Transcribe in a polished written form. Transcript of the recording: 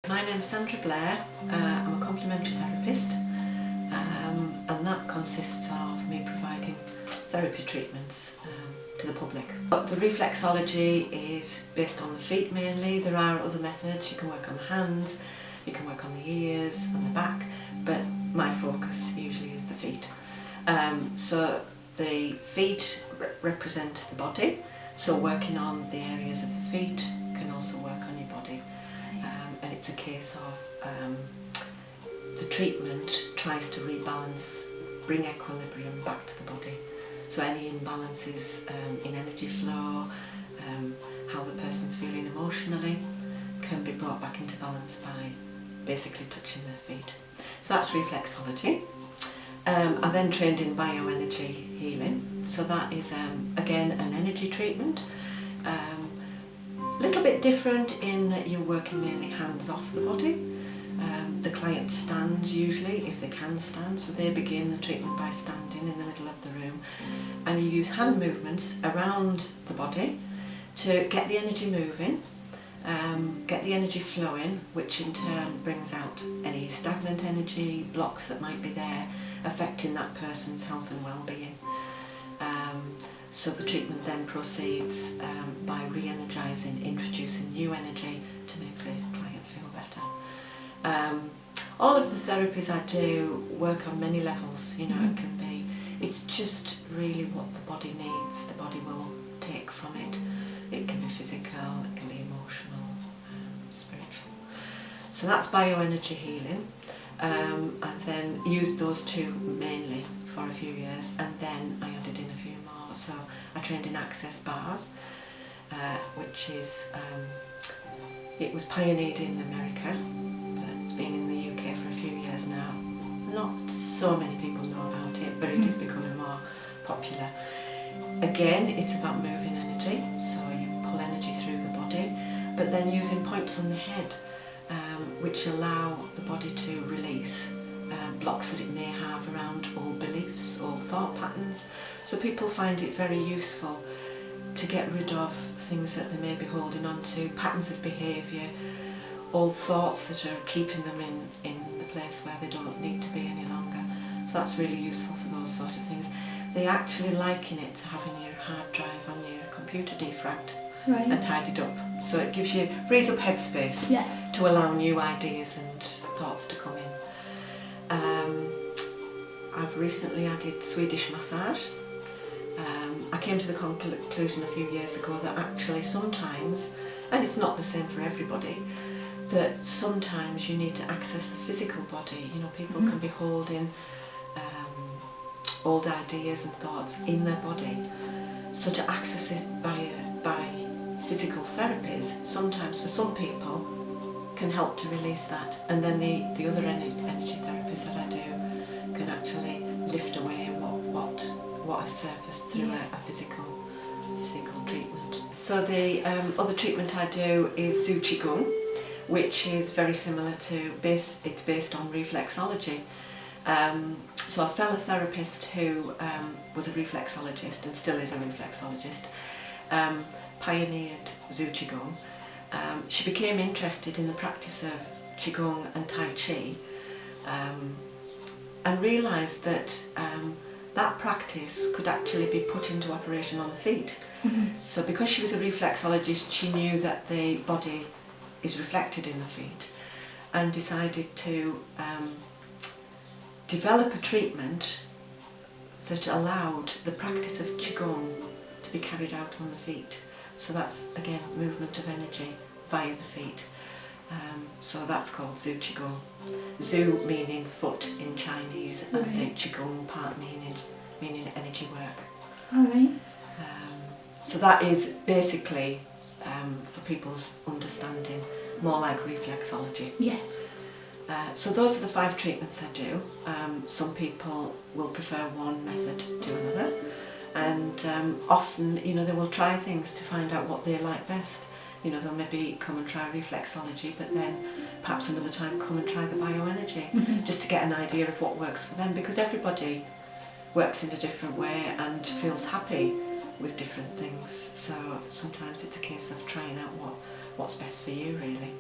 My name's Sandra Blair. I'm a complementary therapist, and that consists of me providing therapy treatments to the public. But the reflexology is based on the feet mainly. There are other methods. You can work on the hands, you can work on the ears and the back, but my focus usually is the feet. So the feet represent the body, so working on the areas of the feet can also work on your body. And it's a case of the treatment tries to rebalance, bring equilibrium back to the body. So any imbalances in energy flow, how the person's feeling emotionally, can be brought back into balance by basically touching their feet. So that's reflexology. I then trained in bioenergy healing, so that is again an energy treatment. A little bit different in that you're working mainly hands off the body. The client stands usually, if they can stand, so they begin the treatment by standing in the middle of the room, and you use hand movements around the body to get the energy moving, get the energy flowing, which in turn brings out any stagnant energy, blocks that might be there, affecting that person's health and well-being. So the treatment then proceeds by re-energising, introducing new energy to make the client feel better. All of the therapies I do work on many levels, you know, it's just really what the body needs, the body will take from it. It can be physical, it can be emotional, spiritual. So that's bioenergy healing. I then used those two mainly for a few years, and then I added in a few more. So I trained in access bars, which is, it was pioneered in America, but it's been in the UK for a few years now. Not so many people know about it, but it is becoming more popular. Again, it's about moving energy, so you pull energy through the body, but then using points on the head, which allow the body to release blocks that it may have around old beliefs, old thought patterns. So people find it very useful to get rid of things that they may be holding on to, patterns of behaviour, old thoughts that are keeping them in the place where they don't need to be any longer. So that's really useful for those sort of things. They actually liken it to having your hard drive on your computer defragged and tidied up. So it gives you, frees up headspace to allow new ideas and thoughts to come in. I've recently added Swedish massage. I came to the conclusion a few years ago that actually sometimes, and it's not the same for everybody, that sometimes you need to access the physical body. You know, people can be holding old ideas and thoughts in their body. So to access it by physical therapies, sometimes for some people, can help to release that. And then the other energy therapies that I do can actually lift away what has surfaced through a physical treatment. So the other treatment I do is Zhu Qigong, which is very similar to, it's based on reflexology. So a fellow therapist who was a reflexologist and still is a reflexologist, pioneered Zhu Qigong. She became interested in the practice of Qigong and Tai Chi, and realised that that practice could actually be put into operation on the feet. So because she was a reflexologist, she knew that the body is reflected in the feet, and decided to develop a treatment that allowed the practice of Qigong to be carried out on the feet. So that's again movement of energy via the feet. So that's called Zhu Qigong. Zhu meaning foot in Chinese, and the Qigong part meaning energy work. So that is basically, for people's understanding, more like reflexology. So those are the 5 treatments I do. Some people will prefer one method to another, and often, you know, they will try things to find out what they like best. You know, they'll maybe come and try reflexology, but then perhaps another time come and try the bioenergy, just to get an idea of what works for them, because everybody works in a different way and feels happy with different things. So sometimes it's a case of trying out what's best for you, really.